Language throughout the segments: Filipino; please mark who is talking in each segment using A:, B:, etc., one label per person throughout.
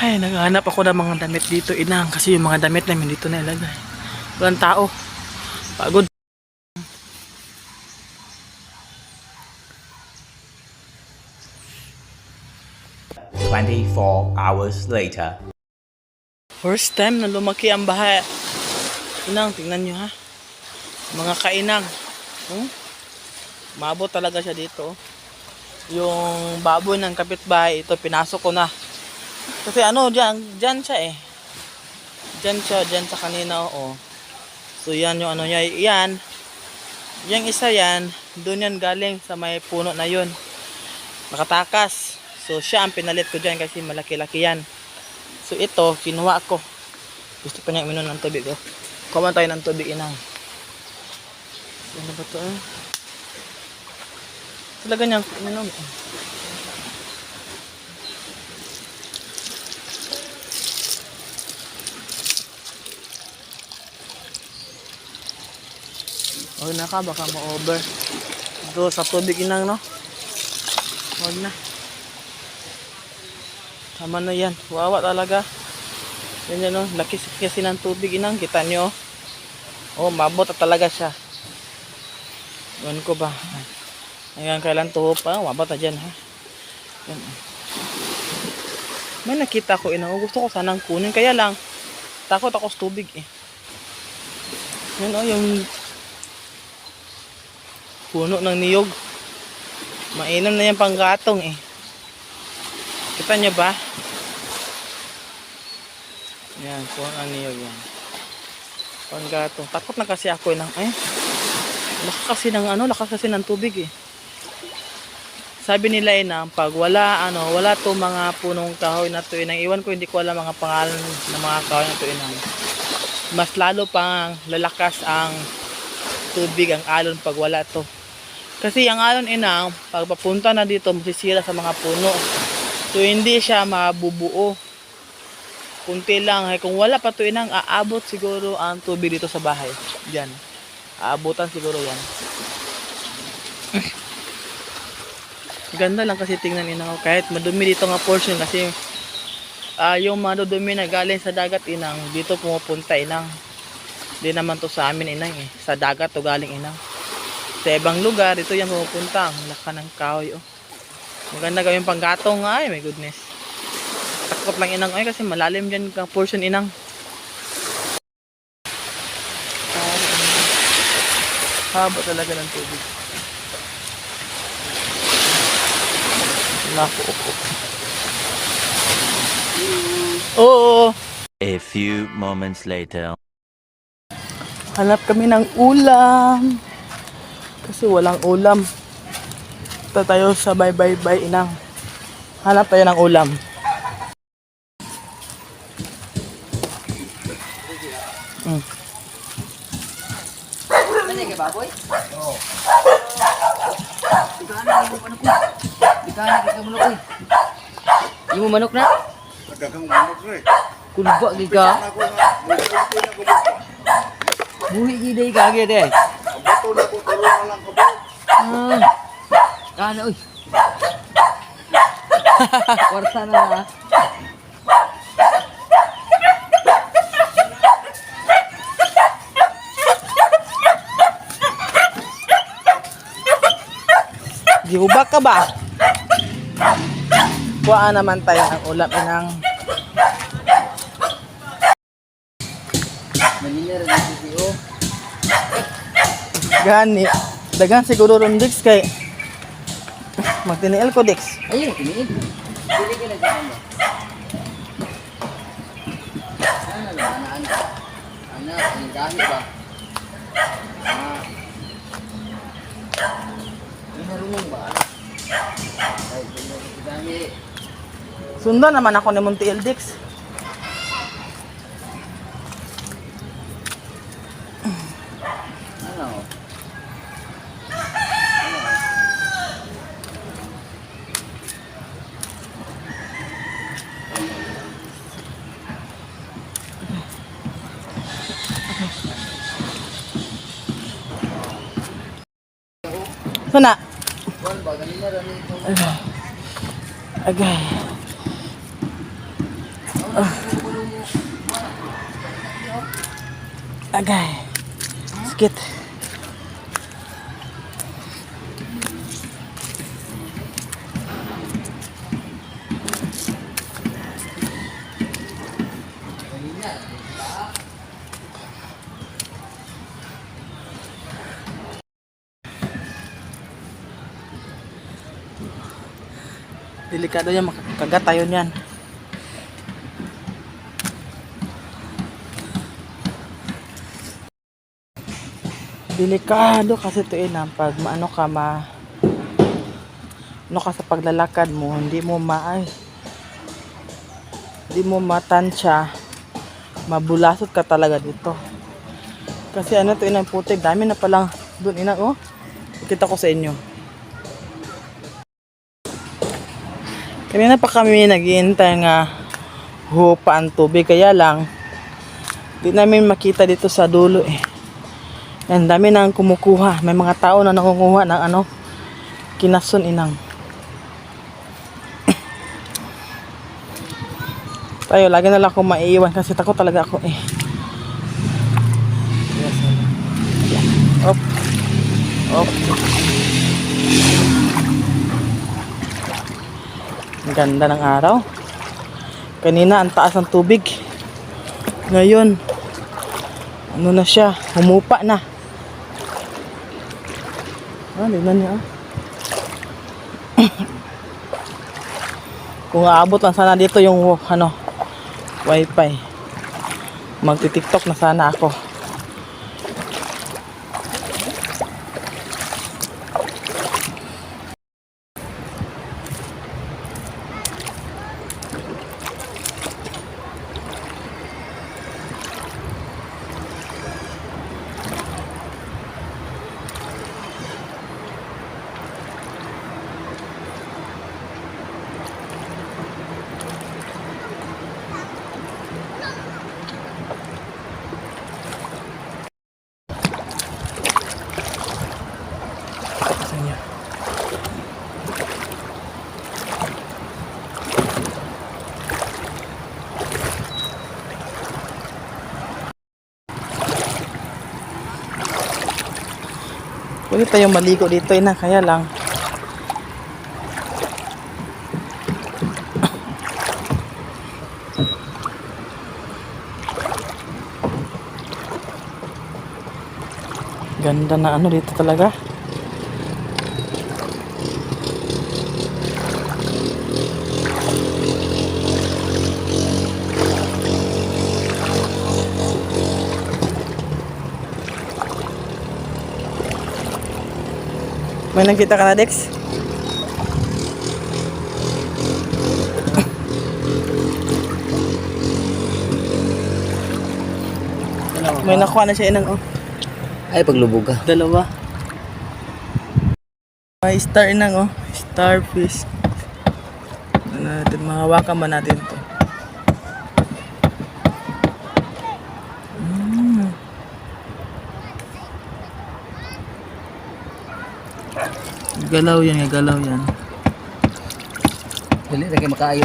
A: Ay, naghahanap ako ng mga damit dito, inang. Kasi yung mga damit namin dito na ilagay. Walang tao. Pagod.
B: 24 hours later.
A: First time na lumaki ang bahay. Inang, tingnan nyo ha. Mga kainang. Mabot talaga siya dito. Yung baboy ng kapitbahay, ito pinasok ko na. Kasi ano, dyan siya eh. Dyan sa kanina, oo. So yan yung ano niya, yan. Yung isa yan, doon yan galing sa may puno na yun. Nakatakas. So siya ang pinalit ko dyan kasi malaki-laki yan. So ito, kinuha ko. Gusto pa niya uminom ng tubig, oh. Kuha tayo ng tubig, inang. Ano ba ito, eh? Talaga niyang uminom, eh. Huwag na ka, baka ma-over. Ito sa tubig, inang, no? Huwag na. Tama na yan. Wawa talaga. Yan yan, no? Laki kasi ng tubig, inang. Kita nyo, oh. Mabot na talaga siya. Iwan ko ba? Hanggang kailan tuho pa? Mabot na dyan, ha? Yan. May nakita ko, inang. Gusto ko sanang kunin. Kaya lang, takot ako sa tubig, eh. Yan, oh, yung puno ng niyog. Mainam na yung panggatong, eh. Kita nyo ba? Yan, puno ng niyog yan. Panggatong. Takot na kasi ako ng, lakas kasi ng tubig, eh. Sabi nila, pag wala to mga punong kahoy na to, iwan ko, hindi ko alam mga pangalan ng mga kahoy na to, mas lalo pang lalakas ang tubig, ang alon pag wala to. Kasi ang alon, pag papunta na dito, masisira sa mga puno. So hindi siya mabubuo. Kunti lang. Kung wala pa to, aabot siguro ang tubig dito sa bahay. Diyan. Aabutan siguro yan. Ganda lang kasi tingnan, kahit madumi dito nga portion kasi yung madudumi na galing sa dagat, dito pumupunta, Hindi naman to sa amin, eh. Sa dagat to galing, Sa ibang lugar, ito yan pumupunta. Ang laka ng kahoy, oh. Maganda gawin panggatong, ay, my goodness. Takot lang, kasi malalim dyan ka portion, Haba talaga ng tubig. Naku, oo.
B: A few moments later.
A: Hanap kami ng ulam. Kasi walang ulam. Ito tayo sa bye-bye-bye, inang. Hanap tayo ng ulam.
C: Ano yung baboy? Oo. Dikana kita manok, Yung mo manok na?
D: Dagang manok re.
C: Kulba giga. Buhi giday kage de.
D: Bato na ko taro na lang ka ba?
C: Kana uy. Kwarta na.
A: Gihubak ka ba? Kuhaan naman tayo ng ulam, inang.
C: Manila rin ang CCO.
A: Gani. Dagan siguro ron, Dix, kay magtiniil ko, Dix.
C: Ayun, tiniid. Pili ka na dyan mo. Ano ba? Anak, ang gamit ba? Marunong ba? Ay, dami.
A: Sundan naman ako ni Montiel, Dix.
C: Ano?
A: Sana.
C: Kuan ba? Ganina rin ito.
A: Agay. Agay. Sakit. Delikado yan, makakagat tayo niyan. Delikado kasi ito pag maano ka ano ka sa paglalakad mo, hindi mo matansya, mabulasot ka talaga dito. Kasi ano ito putik, dami na palang doon oh. Kita ko sa inyo. Kanina pa kami naghihintay nga hupa ang tubig, kaya lang di namin makita dito sa dulo Ang dami nang kumukuha. May mga tao na nangunguha ng kinason inang. Tayo, lagi na lang akong maiiwan kasi takot talaga ako Op. Op. Ang ganda ng araw. Kanina ang taas ng tubig. Ngayon, ano na siya? Humupa na. Tignan niya. Kung aabot lang sana dito yung wifi. Magti-TikTok na sana ako. Pwede tayong maligo dito kaya lang ganda na dito talaga. May nakita ka na, Dex? May nakuha na siya
C: Ay, paglubog ka.
A: Dalawa. May star starfish. Mahawakan ba natin to? Galaw yan.
C: Dili na kayo makaayo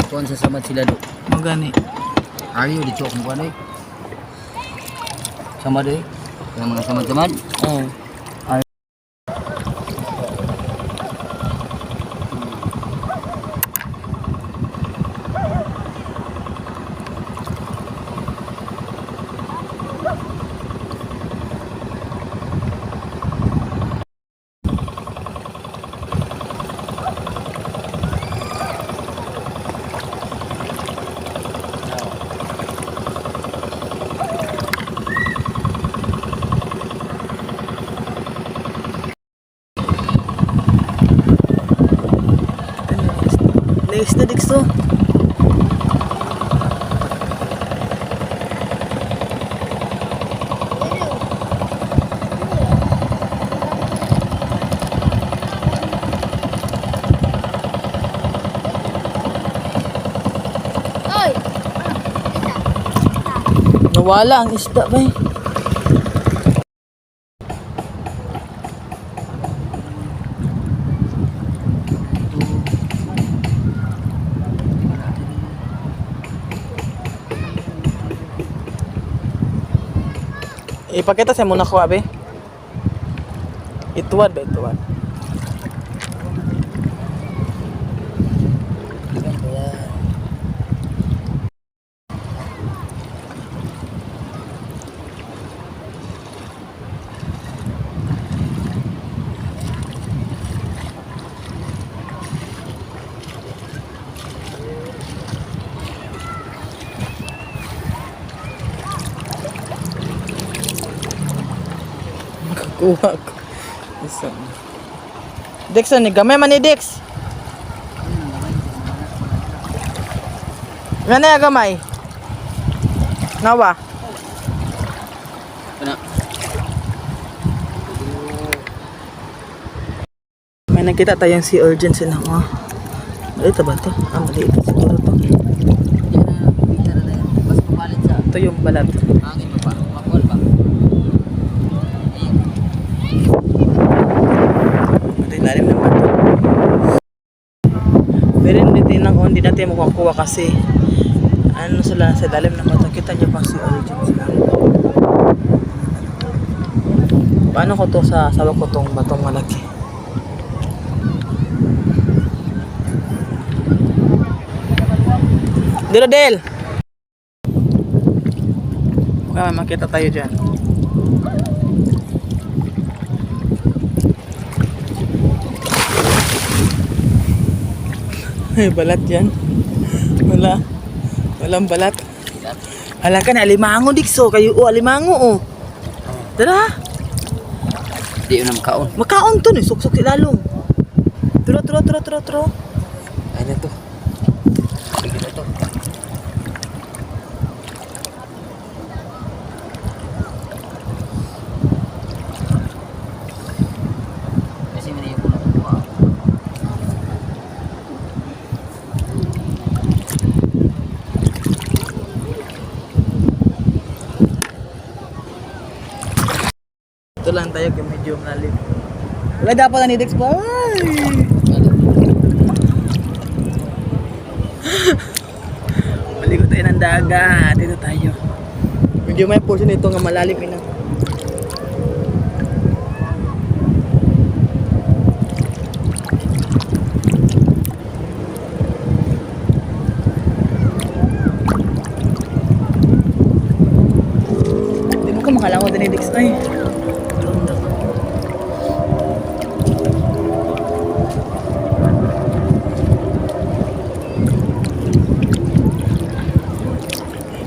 C: kuhan sa samad sila do.
A: Magani.
C: Ayaw, di chok mo kuhan Samad Yung mga samad-samad.
A: Oo. Nice na Dex to. Nawala ang isda ba Ipakita sa muna ko, abe. Ituwad ba, ituwad? Kuha ko. Isa. Dex, ni gamay man ni Dex. Gana ya gamay. Nawa.
C: Ano?
A: May nakita tayong si urgency na ko. Maliit ba to? Maliit siguro to.
C: Kita na tayo. Mas pumalit sa
A: Ito yung balat.
C: hangin mo pa. Makuha pa. Ayun.
A: Ito yung lalim ng bato. Pero hindi natin makukuha kasi ano sila sa lalim ng bato. Kita nyo pa si urgency na. Paano ko to sa sawa ko tong batong malaki? Dilo Del! Makita tayo dyan. Ay, balat yan. Walang balat. Hala ka na, alimango dikso. Kayo alimango oh. Tara.
C: Di yun na makaon.
A: Makaon to ni, suksok si lalong. Turo.
C: Ano to? Sige na to. Kasi may yung kuha.
A: Ito lang tayo kay medyo malalim. Wala dapat na ni Dex pa. Ay! Maligo tayo ng dagat. Dito tayo. Medyo may portion nito nga malalim ina. Hindi mo ka makalangot ni Dex. Ay.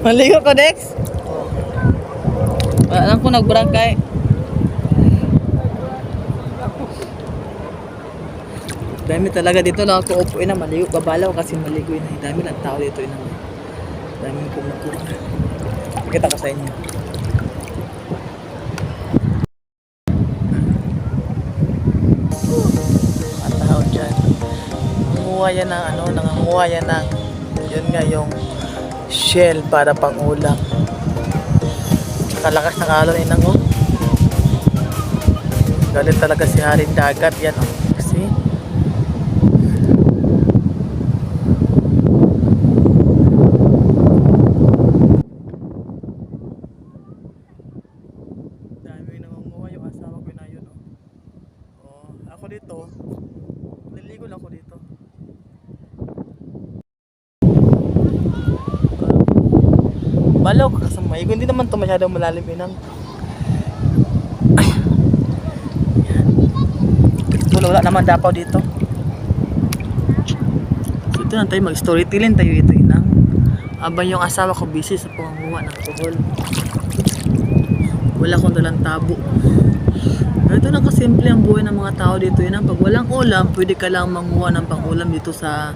A: Maligo ko, Dex? Alam ko nagbarangkay. Dami talaga dito lang ako upo na maligo. Babalaw kasi maligo na. Dami lang tao dito ina. Dami kumukuha. Kita ko sa inyo. Ang tao dyan. Nangunguha yan ng nangunguha yan ng yun nga yung shell para pang ulam. Kalakas ng alon inang oh. Galit talaga si Haring Dagat yan oh. See? Dami nangunguha yung asawa ko na yun oh. Oh, ako dito. Naligo lang ako dito. Balaw ka sa may. Hindi naman ito masyadong malalim inang. Wala naman dapaw dito. So, ito na tayo mag-storytelling tayo ito inang. Habang yung asawa ko busy sa pangunguha ng kuhol. Wala akong dalang tabo. Ito lang kasimple ang buhay ng mga tao dito inang. Pag walang ulam, pwede ka lang manguha ng pang-ulam dito sa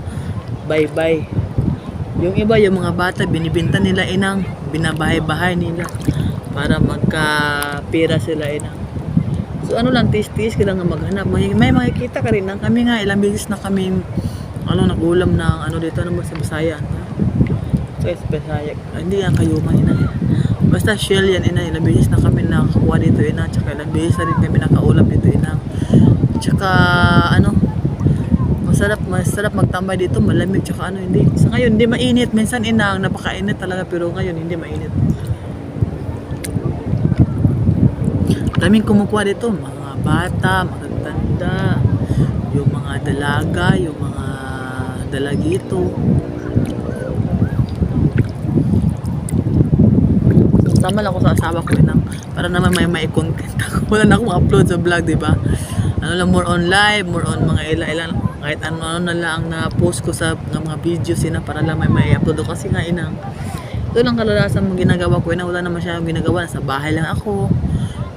A: baybay. Yung iba, yung mga bata, binibinta nila inang, binabahay-bahay nila para magka-pera sila inang. So ano lang, tis-tis ka lang maghanap. May makikita ka rin nang kami nga, ilang beses na kami nag-ulam ng dito, sa Bisaya. So, Bisaya. Hindi yan kayuma inang. Basta shell yan inang, ilang beses na kami nakakuha dito inang, tsaka ilang beses na rin kami nakaulam dito inang. Tsaka masarap magtambay dito, malamig tsaka hindi. Sa ngayon hindi mainit, minsan inang napakainit talaga pero ngayon hindi mainit. Daming kumukuha dito, mga bata, magaganda, yung mga dalaga, yung mga dalagito. Sama lang ako sa asawa ko nang para naman may content ako. Wala na akong upload sa vlog, di ba? Ano lang, more on live, more on mga ilan kahit ano na lang na post ko sa mga videos na para lang may upload ako kasi nga inang ito lang kalalasan mong ginagawa ko wala naman siya ginagawa, sa bahay lang ako.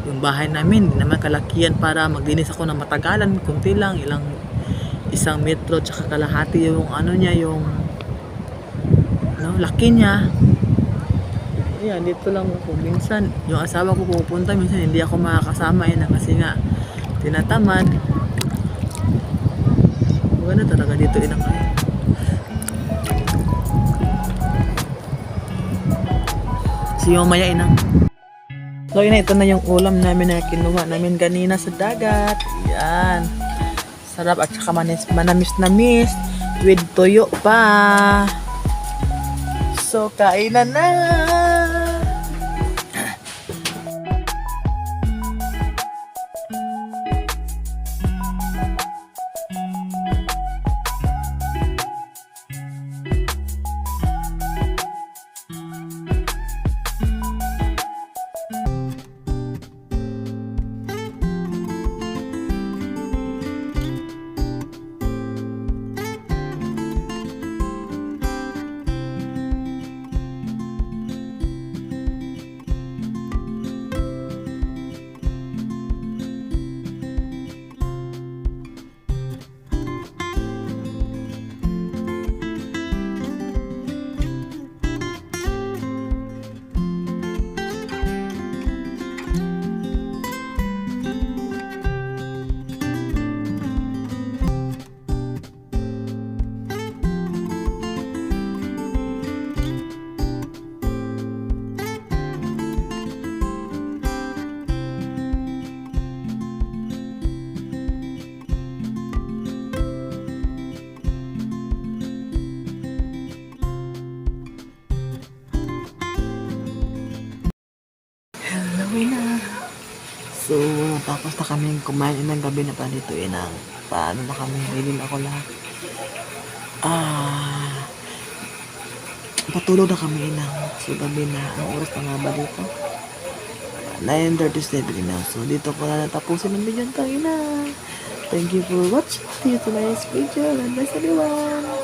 A: Yung bahay namin hindi naman kalakihan para maglinis ako ng matagalan, kunti lang, isang metro tsaka kalahati yung ano niya, yung laki niya. Ayan, dito lang ako. Minsan, yung asawa ko pupunta, minsan hindi ako makakasama kasi nga, tinatamad. Maganda talaga dito inang kayo. See you maya inang. So ina, ito na yung ulam namin na kinuha namin kanina sa dagat. Yan. Sarap at saka manamis-namis with toyo pa. So kainan na. So, tapos na kami kumain ng gabi na pa dito inang. Paano na kami? Hindi na ako lahat. Patulog na kami inang. So, gabi na. Ang oras na nga ba dito? 9:37 inang. So, dito ko na natapusin ang video ito inang. Thank you for watching. See you to my next video. God bless everyone.